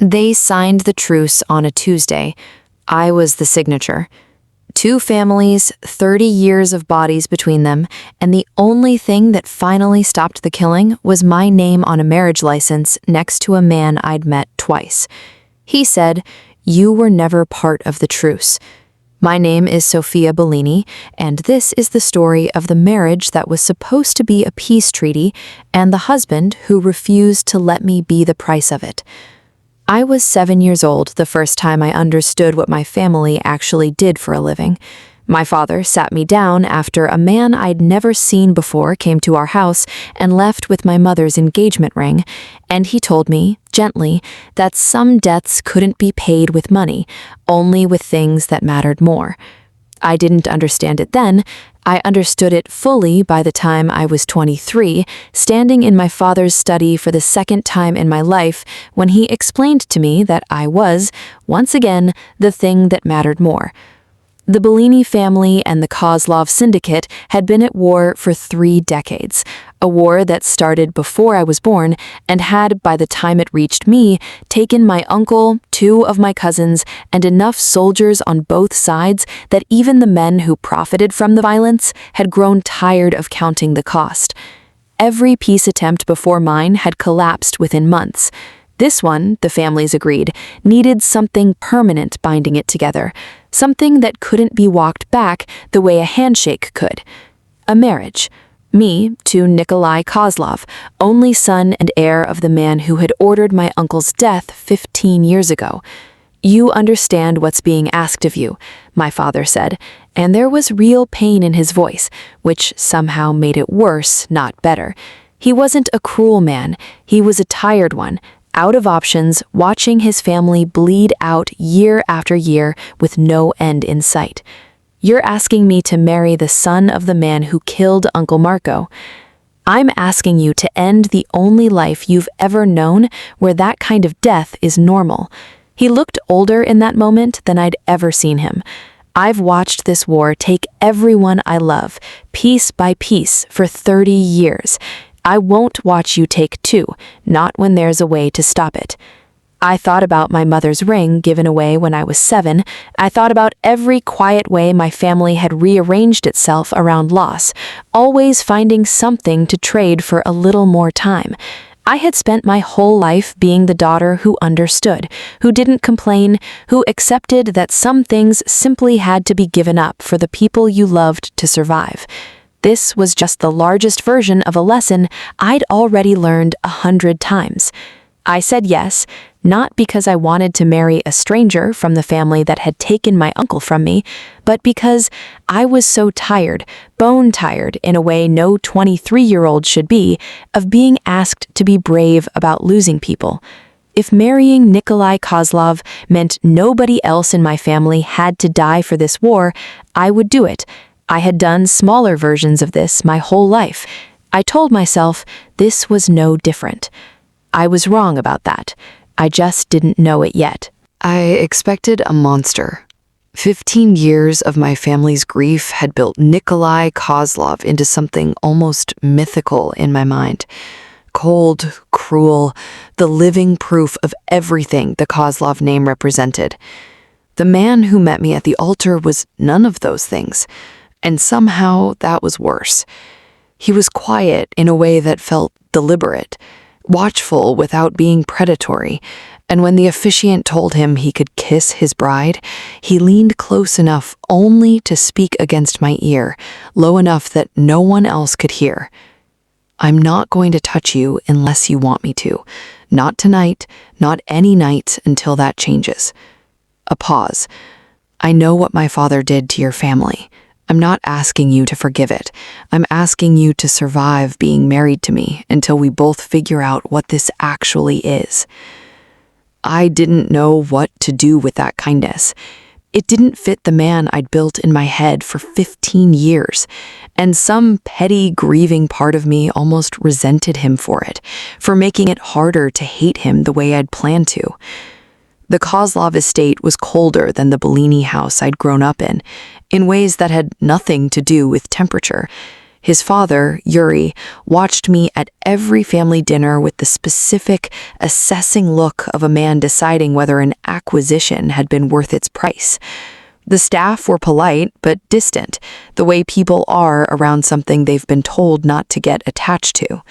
They signed the truce on a Tuesday. I was the signature. Two families, 30 years of bodies between them, and the only thing that finally stopped the killing was my name on a marriage license next to a man I'd met twice. He said, "You were never part of the truce." My name is Sofia Bellini, and this is the story of the marriage that was supposed to be a peace treaty and the husband who refused to let me be the price of it. I was 7 years old the first time I understood what my family actually did for a living. My father sat me down after a man I'd never seen before came to our house and left with my mother's engagement ring, and he told me, gently, that some debts couldn't be paid with money, only with things that mattered more. I didn't understand it then. I understood it fully by the time I was 23, standing in my father's study for the second time in my life when he explained to me that I was, once again, the thing that mattered more. The Bellini family and the Kozlov syndicate had been at war for 3 decades, a war that started before I was born and had, by the time it reached me, taken my uncle, 2 of my cousins, and enough soldiers on both sides that even the men who profited from the violence had grown tired of counting the cost. Every peace attempt before mine had collapsed within months. This one, the families agreed, needed something permanent binding it together, something that couldn't be walked back the way a handshake could. A marriage. Me to Nikolai Kozlov, only son and heir of the man who had ordered my uncle's death 15 years ago. "You understand what's being asked of you," my father said, and there was real pain in his voice, which somehow made it worse, not better. He wasn't a cruel man, he was a tired one, out of options, watching his family bleed out year after year with no end in sight. "You're asking me to marry the son of the man who killed Uncle Marco. I'm asking you to end the only life you've ever known where that kind of death is normal." He looked older in that moment than I'd ever seen him. "I've watched this war take everyone I love, piece by piece, for 30 years. I won't watch you take 2, not when there's a way to stop it." I thought about my mother's ring given away when I was 7. I thought about every quiet way my family had rearranged itself around loss, always finding something to trade for a little more time. I had spent my whole life being the daughter who understood, who didn't complain, who accepted that some things simply had to be given up for the people you loved to survive. This was just the largest version of a lesson I'd already learned 100 times. I said yes, not because I wanted to marry a stranger from the family that had taken my uncle from me, but because I was so tired, bone tired in a way no 23-year-old should be, of being asked to be brave about losing people. If marrying Nikolai Kozlov meant nobody else in my family had to die for this war, I would do it. I had done smaller versions of this my whole life. I told myself this was no different. I was wrong about that. I just didn't know it yet. I expected a monster. 15 years of my family's grief had built Nikolai Kozlov into something almost mythical in my mind. Cold, cruel, the living proof of everything the Kozlov name represented. The man who met me at the altar was none of those things. And somehow that was worse. He was quiet in a way that felt deliberate, watchful without being predatory, and when the officiant told him he could kiss his bride, he leaned close enough only to speak against my ear, low enough that no one else could hear. "I'm not going to touch you unless you want me to. Not tonight, not any night until that changes." A pause. "I know what my father did to your family. I'm not asking you to forgive it. I'm asking you to survive being married to me until we both figure out what this actually is." I didn't know what to do with that kindness. It didn't fit the man I'd built in my head for 15 years, and some petty, grieving part of me almost resented him for it, for making it harder to hate him the way I'd planned to. The Kozlov estate was colder than the Bellini house I'd grown up in ways that had nothing to do with temperature. His father, Yuri, watched me at every family dinner with the specific, assessing look of a man deciding whether an acquisition had been worth its price. The staff were polite but distant, the way people are around something they've been told not to get attached to.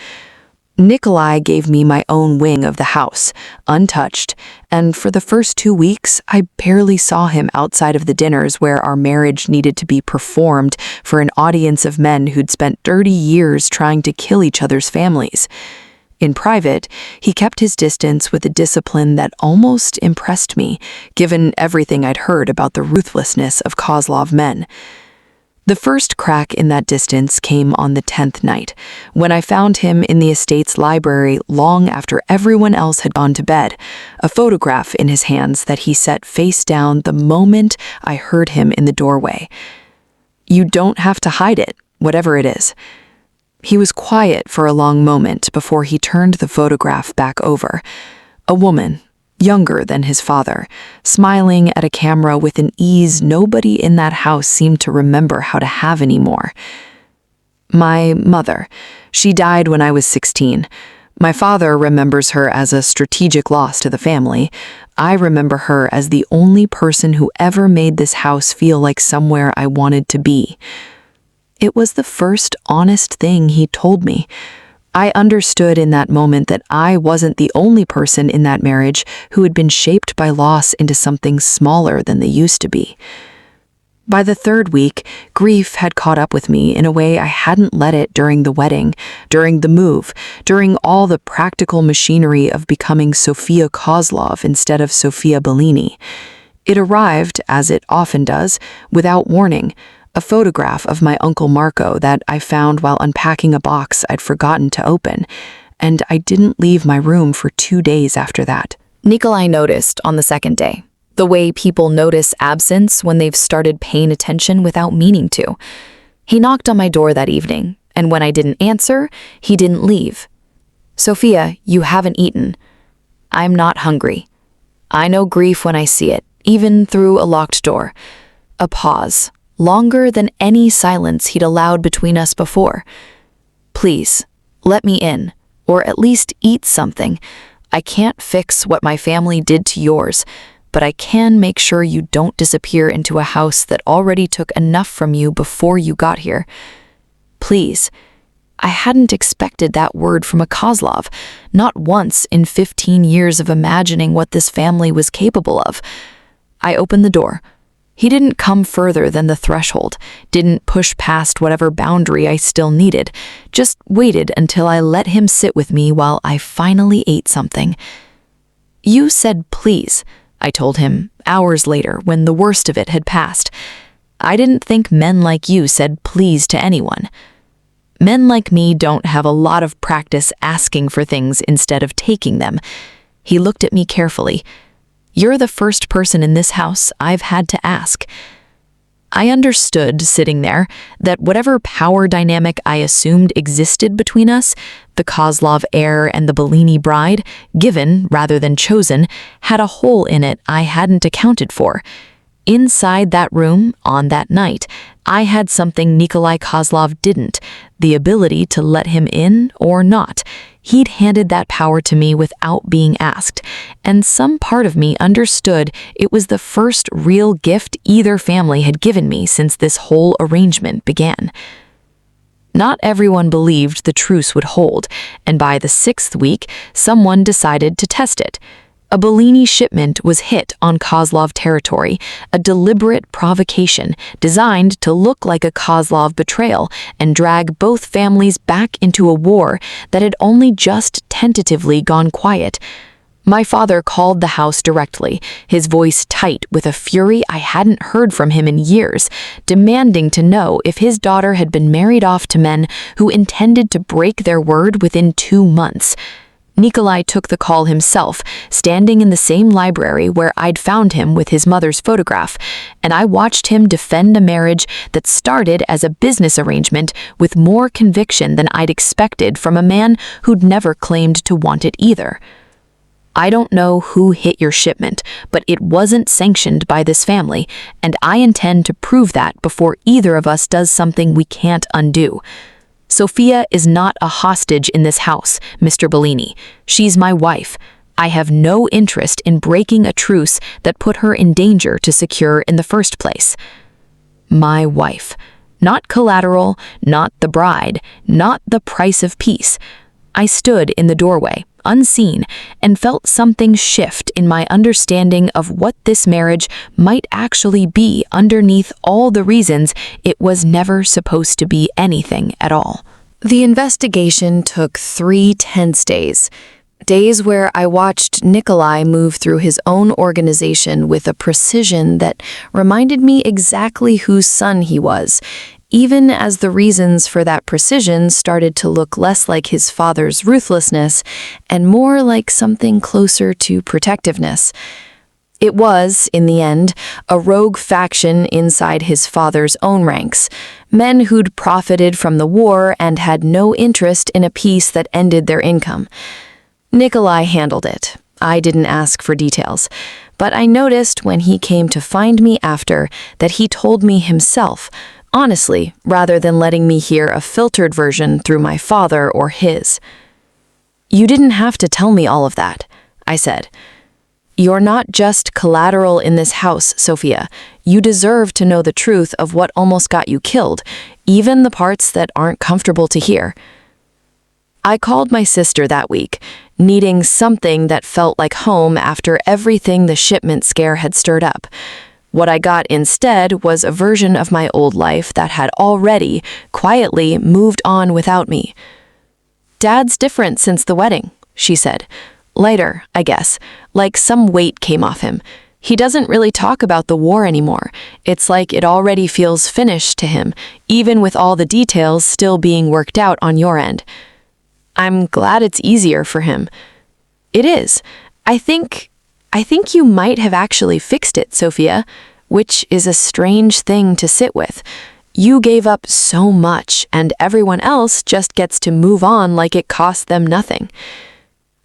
Nikolai gave me my own wing of the house, untouched, and for the first 2 weeks, I barely saw him outside of the dinners where our marriage needed to be performed for an audience of men who'd spent 30 years trying to kill each other's families. In private, he kept his distance with a discipline that almost impressed me, given everything I'd heard about the ruthlessness of Kozlov men. The first crack in that distance came on the 10th night, when I found him in the estate's library long after everyone else had gone to bed, a photograph in his hands that he set face down the moment I heard him in the doorway. "You don't have to hide it, whatever it is." He was quiet for a long moment before he turned the photograph back over. A woman, younger than his father, smiling at a camera with an ease nobody in that house seemed to remember how to have anymore. "My mother. She died when I was 16. My father remembers her as a strategic loss to the family. I remember her as the only person who ever made this house feel like somewhere I wanted to be." It was the first honest thing he told me. I understood in that moment that I wasn't the only person in that marriage who had been shaped by loss into something smaller than they used to be. By the 3rd week, grief had caught up with me in a way I hadn't let it during the wedding, during the move, during all the practical machinery of becoming Sofia Kozlov instead of Sofia Bellini. It arrived, as it often does, without warning, a photograph of my Uncle Marco that I found while unpacking a box I'd forgotten to open, and I didn't leave my room for 2 days after that. Nikolai noticed on the 2nd day, the way people notice absence when they've started paying attention without meaning to. He knocked on my door that evening, and when I didn't answer, he didn't leave. "Sofia, you haven't eaten." "I'm not hungry." I know grief when I see it, even through a locked door. A pause. Longer than any silence he'd allowed between us before. "Please, let me in, or at least eat something. I can't fix what my family did to yours, but I can make sure you don't disappear into a house that already took enough from you before you got here. Please." I hadn't expected that word from a Kozlov, not once in 15 years of imagining what this family was capable of. I opened the door. He didn't come further than the threshold, didn't push past whatever boundary I still needed, just waited until I let him sit with me while I finally ate something. "You said please," I told him, hours later when the worst of it had passed. "I didn't think men like you said please to anyone." Men like me don't have a lot of practice asking for things instead of taking them. He looked at me carefully. "You're the first person in this house I've had to ask." I understood, sitting there, that whatever power dynamic I assumed existed between us, the Kozlov heir and the Bellini bride, given rather than chosen, had a hole in it I hadn't accounted for. Inside that room, on that night, I had something Nikolai Kozlov didn't, the ability to let him in or not. He'd handed that power to me without being asked, and some part of me understood it was the first real gift either family had given me since this whole arrangement began. Not everyone believed the truce would hold, and by the 6th week, someone decided to test it. A Bellini shipment was hit on Kozlov territory, a deliberate provocation designed to look like a Kozlov betrayal and drag both families back into a war that had only just tentatively gone quiet. My father called the house directly, his voice tight with a fury I hadn't heard from him in years, demanding to know if his daughter had been married off to men who intended to break their word within 2 months. Nikolai took the call himself, standing in the same library where I'd found him with his mother's photograph, and I watched him defend a marriage that started as a business arrangement with more conviction than I'd expected from a man who'd never claimed to want it either. "I don't know who hit your shipment, but it wasn't sanctioned by this family, and I intend to prove that before either of us does something we can't undo." Sophia is not a hostage in this house, Mr. Bellini. She's my wife. I have no interest in breaking a truce that put her in danger to secure in the first place. My wife. Not collateral, not the bride, not the price of peace. I stood in the doorway, unseen, and felt something shift in my understanding of what this marriage might actually be underneath all the reasons it was never supposed to be anything at all. The investigation took 3 tense days. Days where I watched Nikolai move through his own organization with a precision that reminded me exactly whose son he was, even as the reasons for that precision started to look less like his father's ruthlessness and more like something closer to protectiveness. It was, in the end, a rogue faction inside his father's own ranks, men who'd profited from the war and had no interest in a peace that ended their income. Nikolai handled it. I didn't ask for details, but I noticed when he came to find me after that he told me himself, honestly, rather than letting me hear a filtered version through my father or his. "You didn't have to tell me all of that," I said. "You're not just collateral in this house, Sophia. You deserve to know the truth of what almost got you killed, even the parts that aren't comfortable to hear." I called my sister that week, needing something that felt like home after everything the shipment scare had stirred up. What I got instead was a version of my old life that had already, quietly, moved on without me. "Dad's different since the wedding," she said. "Lighter, I guess, like some weight came off him. He doesn't really talk about the war anymore. It's like it already feels finished to him, even with all the details still being worked out on your end." "I'm glad it's easier for him." "It is. I think you might have actually fixed it, Sophia, which is a strange thing to sit with. You gave up so much, and everyone else just gets to move on like it cost them nothing."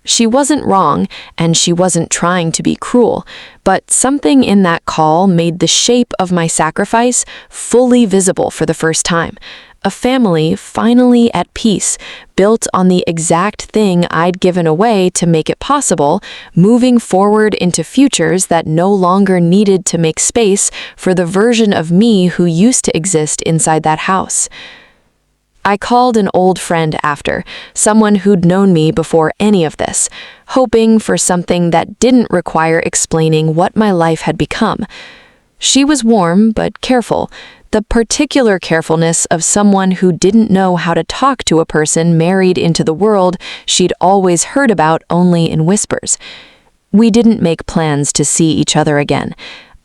She wasn't wrong, and she wasn't trying to be cruel, but something in that call made the shape of my sacrifice fully visible for the first time. A family finally at peace, built on the exact thing I'd given away to make it possible, moving forward into futures that no longer needed to make space for the version of me who used to exist inside that house. I called an old friend after, someone who'd known me before any of this, hoping for something that didn't require explaining what my life had become. She was warm but careful, the particular carefulness of someone who didn't know how to talk to a person married into the world she'd always heard about only in whispers. We didn't make plans to see each other again.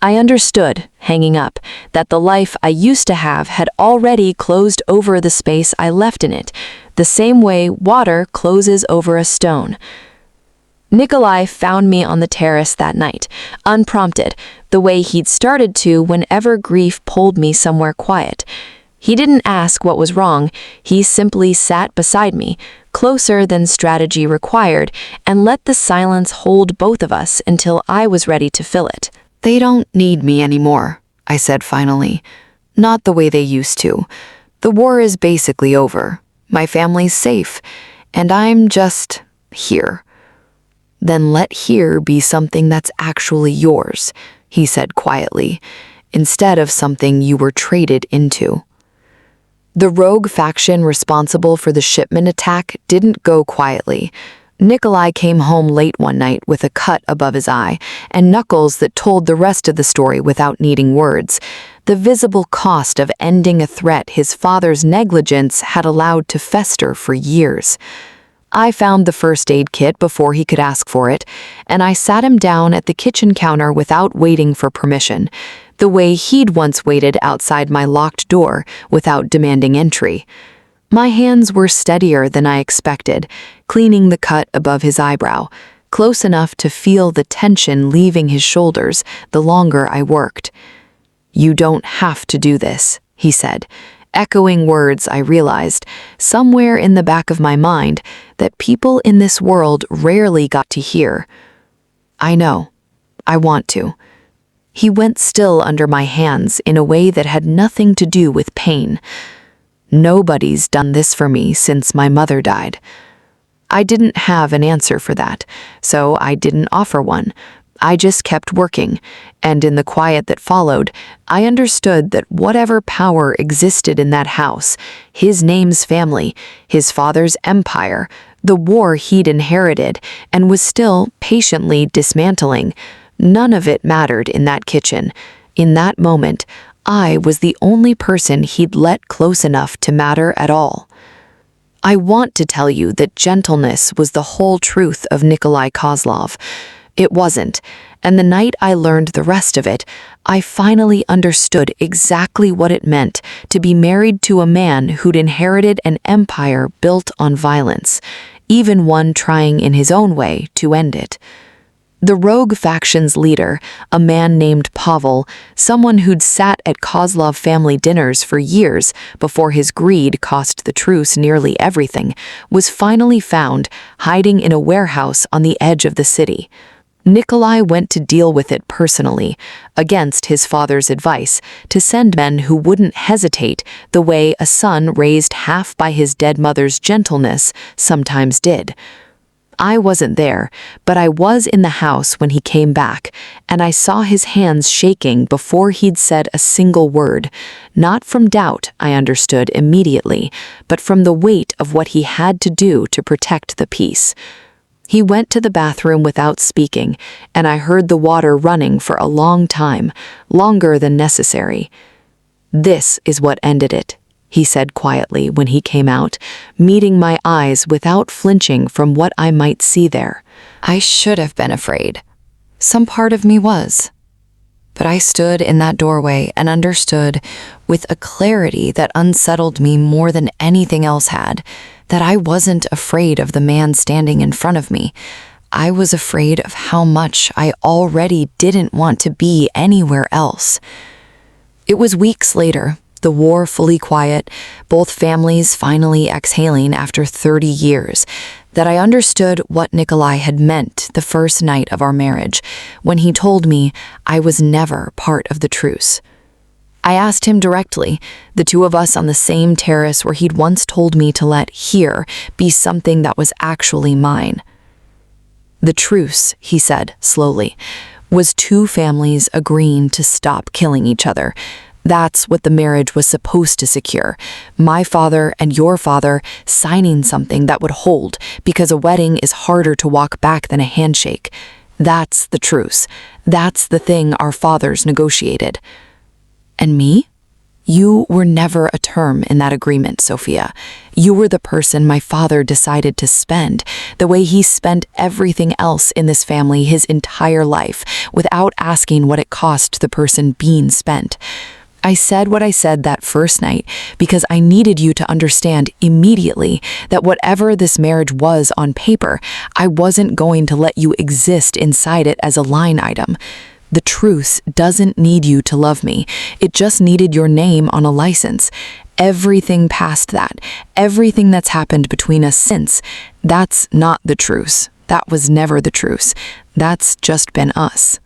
I understood, hanging up, that the life I used to have had already closed over the space I left in it, the same way water closes over a stone. Nikolai found me on the terrace that night, unprompted, the way he'd started to whenever grief pulled me somewhere quiet. He didn't ask what was wrong, he simply sat beside me, closer than strategy required, and let the silence hold both of us until I was ready to fill it. "They don't need me anymore," I said finally. "Not the way they used to. The war is basically over. My family's safe, and I'm just here." "Then let here be something that's actually yours," he said quietly, "instead of something you were traded into." The rogue faction responsible for the shipment attack didn't go quietly. Nikolai came home late one night with a cut above his eye and knuckles that told the rest of the story without needing words. The visible cost of ending a threat his father's negligence had allowed to fester for years. I found the first aid kit before he could ask for it, and I sat him down at the kitchen counter without waiting for permission, the way he'd once waited outside my locked door without demanding entry. My hands were steadier than I expected, cleaning the cut above his eyebrow, close enough to feel the tension leaving his shoulders the longer I worked. "You don't have to do this," he said, echoing words I realized, somewhere in the back of my mind, that people in this world rarely got to hear. "I know. I want to." He went still under my hands in a way that had nothing to do with pain. Nobody's done this for me since my mother died. I didn't have an answer for that, so I didn't offer one. I just kept working, and in the quiet that followed, I understood that whatever power existed in that house, his name's family, his father's empire, the war he'd inherited and was still patiently dismantling, none of it mattered in that kitchen. In that moment, I was the only person he'd let close enough to matter at all. I want to tell you that gentleness was the whole truth of Nikolai Kozlov. It wasn't, and the night I learned the rest of it, I finally understood exactly what it meant to be married to a man who'd inherited an empire built on violence, even one trying in his own way to end it. The rogue faction's leader, a man named Pavel, someone who'd sat at Kozlov family dinners for years before his greed cost the Truce nearly everything, was finally found hiding in a warehouse on the edge of the city. Nikolai went to deal with it personally, against his father's advice, to send men who wouldn't hesitate the way a son raised half by his dead mother's gentleness sometimes did. I wasn't there, but I was in the house when he came back, and I saw his hands shaking before he'd said a single word, not from doubt, I understood immediately, but from the weight of what he had to do to protect the peace. He went to the bathroom without speaking, and I heard the water running for a long time, longer than necessary. "This is what ended it," he said quietly when he came out, meeting my eyes without flinching from what I might see there. I should have been afraid. Some part of me was. But I stood in that doorway and understood, with a clarity that unsettled me more than anything else had, that I wasn't afraid of the man standing in front of me. I was afraid of how much I already didn't want to be anywhere else. It was weeks later, the war fully quiet, both families finally exhaling after 30 years, that I understood what Nikolai had meant the first night of our marriage, when he told me I was never part of the truce. I asked him directly, the two of us on the same terrace where he'd once told me to let here be something that was actually mine. The truce, he said slowly, was two families agreeing to stop killing each other. That's what the marriage was supposed to secure. My father and your father signing something that would hold, because a wedding is harder to walk back than a handshake. That's the truce. That's the thing our fathers negotiated. And me? You were never a term in that agreement, Sophia. You were the person my father decided to spend, the way he spent everything else in this family his entire life, without asking what it cost the person being spent. I said what I said that first night because I needed you to understand immediately that whatever this marriage was on paper, I wasn't going to let you exist inside it as a line item. The truce doesn't need you to love me. It just needed your name on a license. Everything past that, everything that's happened between us since, that's not the truce. That was never the truce. That's just been us.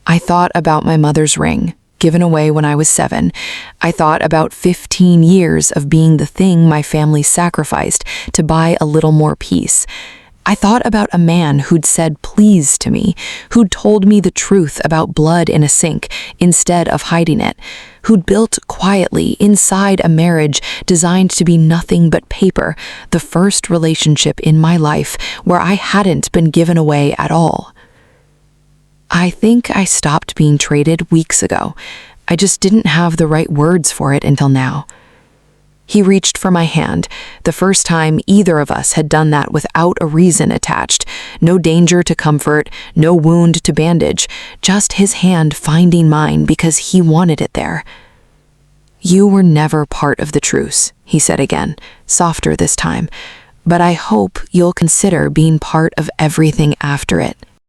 I thought about my mother's ring, given away when I was 7. I thought about 15 years of being the thing my family sacrificed to buy a little more peace. I thought about a man who'd said please to me, who'd told me the truth about blood in a sink instead of hiding it, who'd built quietly inside a marriage designed to be nothing but paper, the first relationship in my life where I hadn't been given away at all. I think I stopped being traded weeks ago. I just didn't have the right words for it until now. He reached for my hand, the first time either of us had done that without a reason attached. No danger to comfort, no wound to bandage, just his hand finding mine because he wanted it there. "You were never part of the truce," he said again, softer this time, "but I hope you'll consider being part of everything after it."